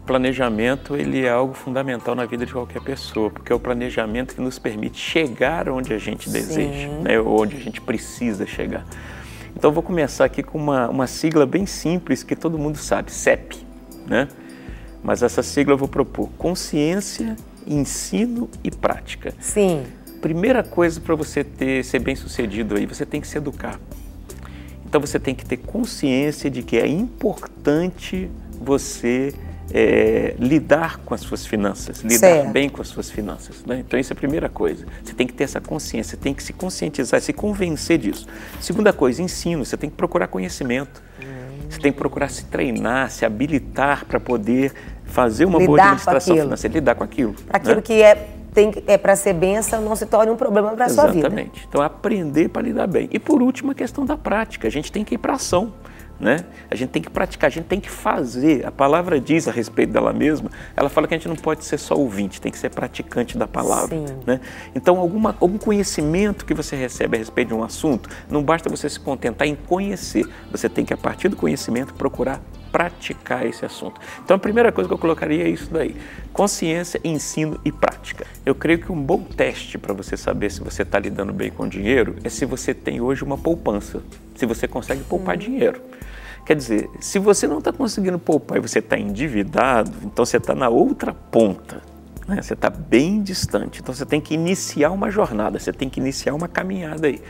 planejamento, ele é algo fundamental na vida de qualquer pessoa, porque é o planejamento que nos permite chegar onde a gente deseja, né, onde a gente precisa chegar. Então, eu vou começar aqui com uma sigla bem simples que todo mundo sabe, CEP, né? Mas essa sigla eu vou propor: consciência, ensino e prática. Sim. Primeira coisa para você ser bem-sucedido aí, você tem que se educar. Então, você tem que ter consciência de que é importante você lidar com as suas finanças, lidar bem com as suas finanças, né? Então, isso é a primeira coisa. Você tem que ter essa consciência, tem que se conscientizar, se convencer disso. Segunda coisa, ensino. Você tem que procurar conhecimento. Você tem que procurar se treinar, se habilitar para poder fazer uma boa administração financeira, lidar com aquilo. Para aquilo, né, que é para ser bênção, não se torne um problema para a sua vida. Exatamente. Então, aprender para lidar bem. E por último, a questão da prática. A gente tem que ir para a ação, né? A gente tem que praticar, a gente tem que fazer. A palavra diz a respeito dela mesma, ela fala que a gente não pode ser só ouvinte, tem que ser praticante da palavra, né? Então, algum conhecimento que você recebe a respeito de um assunto, não basta você se contentar em conhecer, você tem que, a partir do conhecimento, procurar praticar esse assunto. Então, a primeira coisa que eu colocaria é isso daí: consciência, ensino e prática. Eu creio que um bom teste para você saber se você está lidando bem com o dinheiro é se você tem hoje uma poupança, se você consegue poupar dinheiro. Quer dizer, se você não está conseguindo poupar e você está endividado, então você está na outra ponta, né? Você está bem distante. Então, você tem que iniciar uma jornada, você tem que iniciar uma caminhada aí.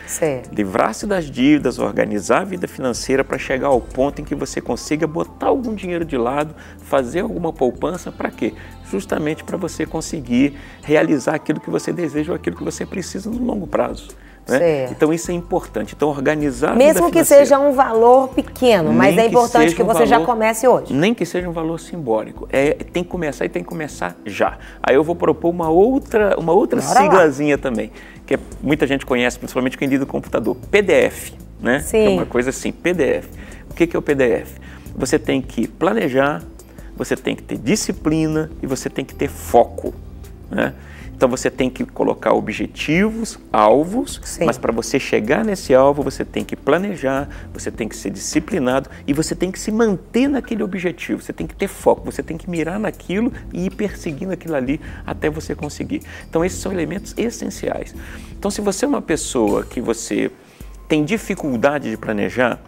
Livrar-se das dívidas, organizar a vida financeira para chegar ao ponto em que você consiga botar algum dinheiro de lado, fazer alguma poupança. Para quê? Justamente para você conseguir realizar aquilo que você deseja ou aquilo que você precisa no longo prazo. Né? Então, isso é importante. Então, organizar a vida financeira. Mesmo que seja um valor pequeno, mas é importante que você já comece hoje. Nem que seja um valor simbólico. Tem que começar e tem que começar já. Aí eu vou propor uma outra siglazinha também, que muita gente conhece, principalmente quem lida no computador. PDF, né? Sim. É uma coisa assim, PDF. O que é o PDF? Você tem que planejar, você tem que ter disciplina e você tem que ter foco, né? Então, você tem que colocar objetivos, alvos, mas para você chegar nesse alvo, você tem que planejar, você tem que ser disciplinado e você tem que se manter naquele objetivo, você tem que ter foco, você tem que mirar naquilo e ir perseguindo aquilo ali até você conseguir. Então, esses são elementos essenciais. Então, se você é uma pessoa que você tem dificuldade de planejar,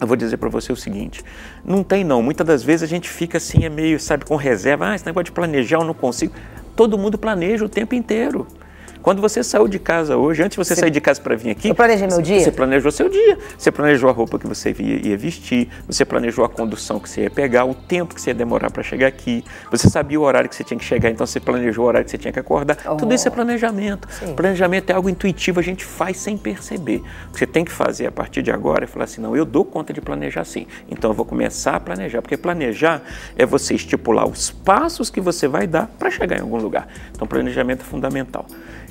eu vou dizer para você o seguinte: não tem não. Muitas das vezes a gente fica assim, meio, sabe, com reserva. Esse negócio de planejar eu não consigo. Todo mundo planeja o tempo inteiro. Quando você saiu de casa hoje, antes de você sair de casa para vir aqui... Eu planejei meu dia? Você planejou seu dia. Você planejou a roupa que você ia vestir, você planejou a condução que você ia pegar, o tempo que você ia demorar para chegar aqui, você sabia o horário que você tinha que chegar, então você planejou o horário que você tinha que acordar. Tudo isso é planejamento. Planejamento é algo intuitivo, a gente faz sem perceber. O que você tem que fazer a partir de agora é falar assim: não, eu dou conta de planejar sim, então eu vou começar a planejar, porque planejar é você estipular os passos que você vai dar para chegar em algum lugar. Então, planejamento é fundamental.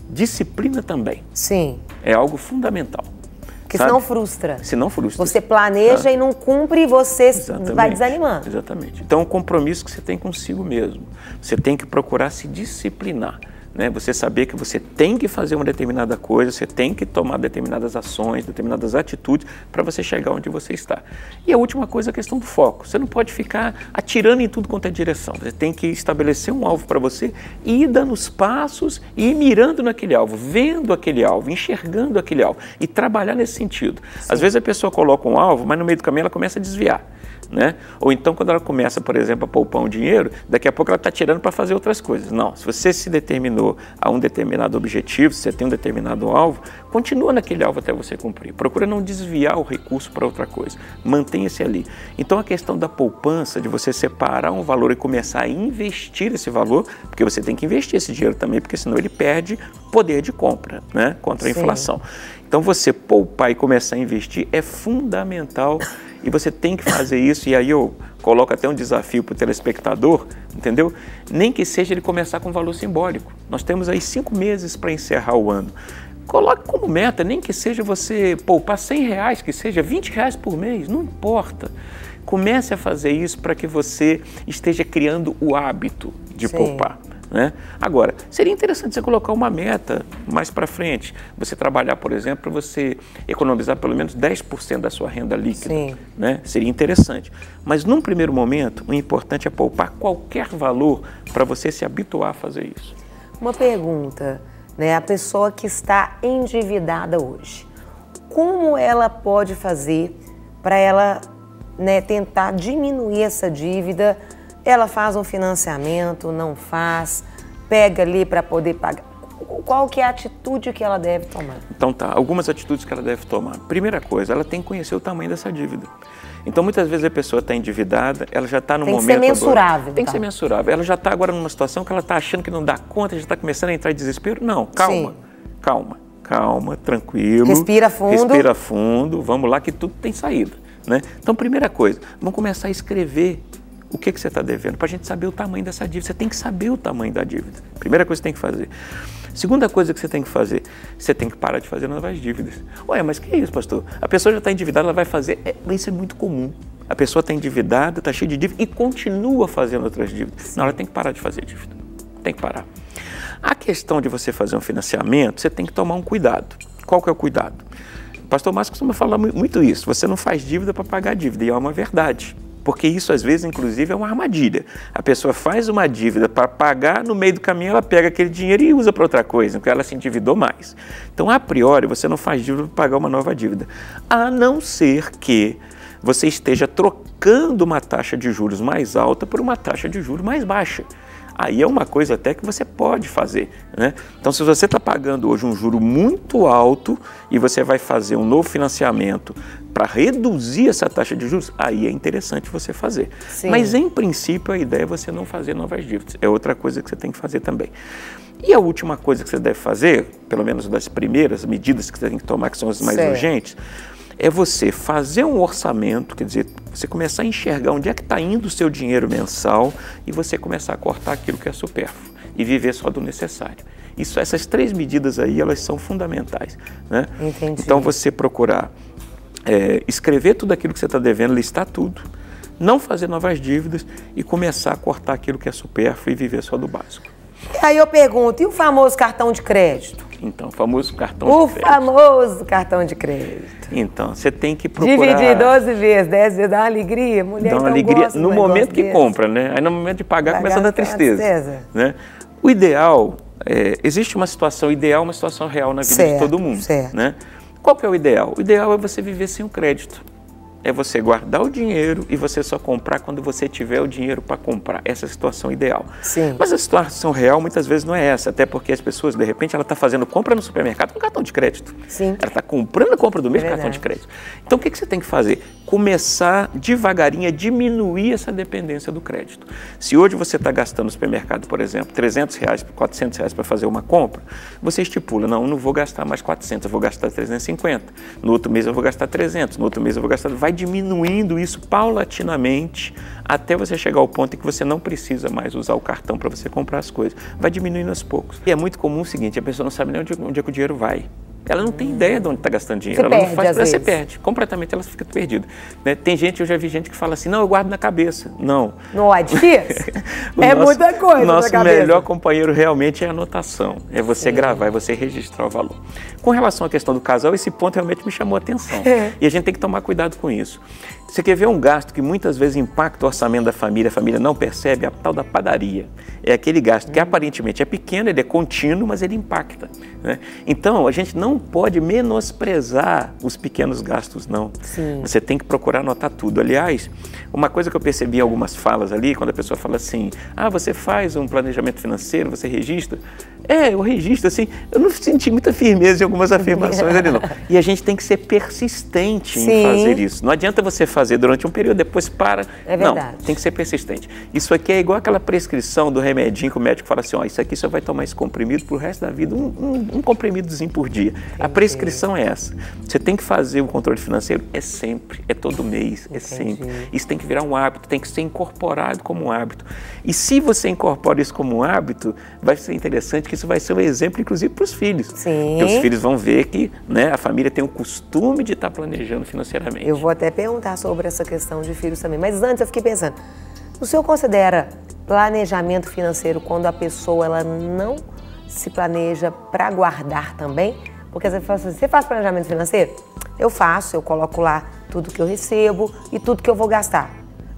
Disciplina também. É algo fundamental. Porque senão frustra. Senão frustra. Você planeja e não cumpre e você vai desanimando. Exatamente. Então, é um compromisso que você tem consigo mesmo. Você tem que procurar se disciplinar, né? Você saber que você tem que fazer uma determinada coisa, você tem que tomar determinadas ações, determinadas atitudes para você chegar onde você está. E a última coisa é a questão do foco. Você não pode ficar atirando em tudo quanto é direção. Você tem que estabelecer um alvo para você e ir dando os passos e ir mirando naquele alvo, vendo aquele alvo, enxergando aquele alvo e trabalhar nesse sentido. Às vezes a pessoa coloca um alvo, mas no meio do caminho ela começa a desviar, né? Ou então, quando ela começa, por exemplo, a poupar um dinheiro, daqui a pouco ela está tirando para fazer outras coisas. Não, se você se determinou a um determinado objetivo, se você tem um determinado alvo, continua naquele alvo até você cumprir. Procura não desviar o recurso para outra coisa. Mantenha-se ali. Então, a questão da poupança, de você separar um valor e começar a investir esse valor, porque você tem que investir esse dinheiro também, porque senão ele perde poder de compra, né? Contra a inflação. Então, você poupar e começar a investir é fundamental. E você tem que fazer isso, e aí eu coloco até um desafio para o telespectador, entendeu? Nem que seja ele começar com um valor simbólico. Nós temos aí 5 meses para encerrar o ano. Coloque como meta, nem que seja você poupar R$100, que seja R$20 por mês, não importa. Comece a fazer isso para que você esteja criando o hábito de poupar, né? Agora, seria interessante você colocar uma meta mais para frente. Você trabalhar, por exemplo, para você economizar pelo menos 10% da sua renda líquida. Sim. Né? Seria interessante. Mas, num primeiro momento, o importante é poupar qualquer valor para você se habituar a fazer isso. Uma pergunta, né? A pessoa que está endividada hoje, como ela pode fazer para ela, né, tentar diminuir essa dívida? Ela faz um financiamento, não faz, pega ali para poder pagar. Qual que é a atitude que ela deve tomar? Então tá, algumas atitudes que ela deve tomar. Primeira coisa, ela tem que conhecer o tamanho dessa dívida. Então muitas vezes a pessoa está endividada, ela já está no momento... Tem que ser mensurável. Agora, tem que ser mensurável. Ela já está agora numa situação que ela está achando que não dá conta, já está começando a entrar em desespero. Não, calma, calma, tranquilo. Respira fundo. Respira fundo, vamos lá que tudo tem saída. Né? Então primeira coisa, vamos começar a escrever o que você está devendo, para a gente saber o tamanho dessa dívida. Você tem que saber o tamanho da dívida. Primeira coisa que você tem que fazer. Segunda coisa que você tem que fazer, você tem que parar de fazer novas dívidas. Ué, mas que é isso, pastor? A pessoa já está endividada, ela vai fazer... Isso é muito comum. A pessoa está endividada, está cheia de dívida e continua fazendo outras dívidas. Não, ela tem que parar de fazer dívida. Tem que parar. A questão de você fazer um financiamento, você tem que tomar um cuidado. Qual que é o cuidado? O pastor Márcio costuma falar muito isso. Você não faz dívida para pagar dívida, e é uma verdade. Porque isso, às vezes, inclusive, é uma armadilha. A pessoa faz uma dívida para pagar, no meio do caminho ela pega aquele dinheiro e usa para outra coisa, porque ela se endividou mais. Então, a priori, você não faz dívida para pagar uma nova dívida. A não ser que você esteja trocando uma taxa de juros mais alta por uma taxa de juros mais baixa. Aí é uma coisa até que você pode fazer, né? Então, se você está pagando hoje um juro muito alto e você vai fazer um novo financiamento para reduzir essa taxa de juros, aí é interessante você fazer. Sim. Mas, em princípio, a ideia é você não fazer novas dívidas. É outra coisa que você tem que fazer também. E a última coisa que você deve fazer, pelo menos das primeiras medidas que você tem que tomar, que são as mais urgentes, é você fazer um orçamento, quer dizer, você começar a enxergar onde é que está indo o seu dinheiro mensal e você começar a cortar aquilo que é supérfluo e viver só do necessário. Essas três medidas aí, elas são fundamentais, né? Entendi. Então, você procurar escrever tudo aquilo que você está devendo, listar tudo, não fazer novas dívidas e começar a cortar aquilo que é supérfluo e viver só do básico. Aí eu pergunto, e o famoso cartão de crédito? Então, o famoso cartão de crédito. O famoso cartão de crédito. Então, você tem que procurar... Dividir 12 vezes, 10 vezes, dá uma alegria. Mulher dá uma alegria no momento que compra, né? Aí no momento de pagar começa a dar tristeza. Né? O ideal, existe uma situação ideal, uma situação real na vida de todo mundo. Né? Qual que é o ideal? O ideal é você viver sem o crédito. É você guardar o dinheiro e você só comprar quando você tiver o dinheiro para comprar. Essa é a situação ideal. Sim. Mas a situação real muitas vezes não é essa, até porque as pessoas, de repente, ela está fazendo compra no supermercado com cartão de crédito. Sim. Ela está comprando a compra do mês com cartão de crédito. Então, o que você tem que fazer? Começar devagarinho a diminuir essa dependência do crédito. Se hoje você está gastando no supermercado, por exemplo, R$300, R$400 para fazer uma compra, você estipula, não, eu não vou gastar mais 400, eu vou gastar 350. No outro mês eu vou gastar 300, no outro mês eu vou gastar... Vai diminuindo isso paulatinamente até você chegar ao ponto em que você não precisa mais usar o cartão para você comprar as coisas. Vai diminuindo aos poucos. E é muito comum o seguinte, a pessoa não sabe nem onde é que o dinheiro vai. Ela não tem ideia de onde está gastando dinheiro. Ela não faz, você perde. Completamente ela fica perdida. Né? Tem gente, eu já vi gente que fala assim, não, eu guardo na cabeça. Não. Não é difícil? Muita coisa. O nosso melhor companheiro realmente é a anotação. É você gravar, é você registrar o valor. Com relação à questão do casal, esse ponto realmente me chamou a atenção. E a gente tem que tomar cuidado com isso. Você quer ver um gasto que muitas vezes impacta o orçamento da família, a família não percebe? A tal da padaria. É aquele gasto que aparentemente é pequeno, ele é contínuo, mas ele impacta. Né? Então, a gente não pode menosprezar os pequenos gastos, não. Sim. Você tem que procurar anotar tudo. Aliás, uma coisa que eu percebi em algumas falas ali, quando a pessoa fala assim, você faz um planejamento financeiro, você registra? Eu registro, assim, eu não senti muita firmeza em algumas afirmações ali, não. E a gente tem que ser persistente em fazer isso. Não adianta você fazer durante um período, depois para. É verdade. Não, tem que ser persistente. Isso aqui é igual aquela prescrição do remedinho que o médico fala assim, isso aqui só vai tomar esse comprimido pro resto da vida, um comprimidozinho por dia. Entendi. A prescrição é essa. Você tem que fazer o controle financeiro, é sempre, é todo mês, é sempre. Isso tem que virar um hábito, tem que ser incorporado como um hábito. E se você incorpora isso como um hábito, vai ser interessante que isso vai ser um exemplo, inclusive, para os filhos. Sim. Porque os filhos vão ver que, né, a família tem o costume de estar planejando financeiramente. Eu vou até perguntar sobre essa questão de filhos também. Mas antes eu fiquei pensando, o senhor considera planejamento financeiro quando a pessoa ela não se planeja para guardar também? Porque você fala assim, você faz planejamento financeiro? Eu faço, eu coloco lá tudo que eu recebo e tudo que eu vou gastar.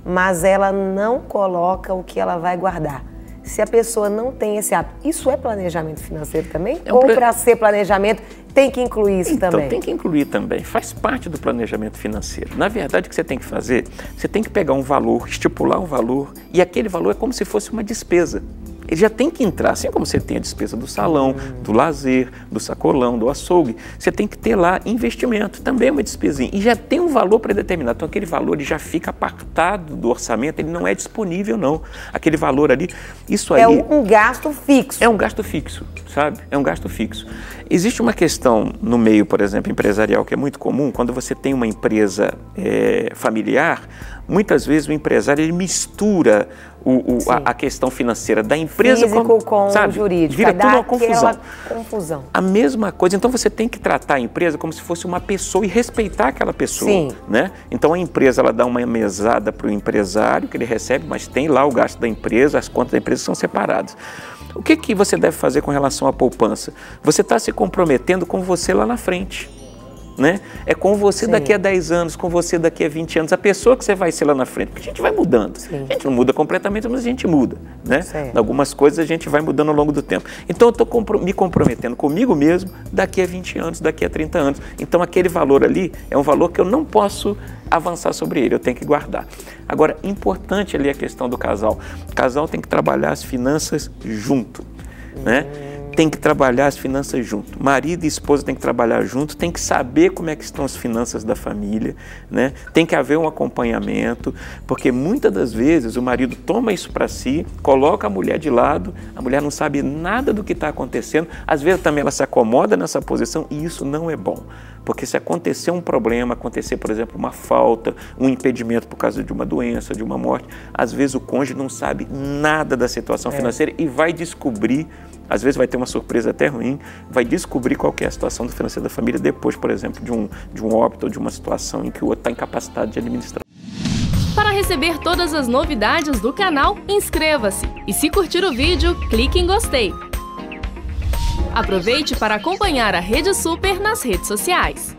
Mas ela não coloca o que ela vai guardar. Se a pessoa não tem esse hábito, isso é planejamento financeiro também? Ou para ser planejamento tem que incluir isso também? Então, tem que incluir também. Faz parte do planejamento financeiro. Na verdade, o que você tem que fazer, você tem que pegar um valor, estipular um valor, e aquele valor é como se fosse uma despesa. Ele já tem que entrar, assim como você tem a despesa do salão, do lazer, do sacolão, do açougue, você tem que ter lá investimento, também é uma despesinha, e já tem um valor predeterminado, então aquele valor ele já fica apartado do orçamento, ele não é disponível não, aquele valor ali, isso aí... É um gasto fixo. É um gasto fixo, sabe? É um gasto fixo. Existe uma questão no meio, por exemplo, empresarial, que é muito comum, quando você tem uma empresa familiar, muitas vezes o empresário ele mistura a questão financeira da empresa com o jurídico. Vira tudo uma confusão. confusão. A mesma coisa, então você tem que tratar a empresa como se fosse uma pessoa e respeitar aquela pessoa. Sim. Né? Então a empresa ela dá uma mesada para o empresário que ele recebe, mas tem lá o gasto da empresa, as contas da empresa são separadas. O que você deve fazer com relação à poupança? Você está se comprometendo com você lá na frente. Né? É com você daqui a 10 anos, com você daqui a 20 anos, a pessoa que você vai ser lá na frente, porque a gente vai mudando. Sim. A gente não muda completamente, mas a gente muda. Né? Algumas coisas a gente vai mudando ao longo do tempo. Então eu estou me comprometendo comigo mesmo daqui a 20 anos, daqui a 30 anos. Então aquele valor ali é um valor que eu não posso avançar sobre ele, eu tenho que guardar. Agora, importante ali a questão do casal. O casal tem que trabalhar as finanças junto. Né? Tem que trabalhar as finanças junto. Marido e esposa tem que trabalhar junto, tem que saber como é que estão as finanças da família, né? Tem que haver um acompanhamento, porque muitas das vezes o marido toma isso para si, coloca a mulher de lado, a mulher não sabe nada do que está acontecendo, às vezes também ela se acomoda nessa posição e isso não é bom. Porque se acontecer um problema, acontecer, por exemplo, uma falta, um impedimento por causa de uma doença, de uma morte, às vezes o cônjuge não sabe nada da situação financeira e vai descobrir, às vezes vai ter uma surpresa até ruim, vai descobrir qual que é a situação financeira da família depois, por exemplo, de um óbito ou de uma situação em que o outro está incapacitado de administrar. Para receber todas as novidades do canal, inscreva-se e se curtir o vídeo, clique em gostei. Aproveite para acompanhar a Rede Super nas redes sociais.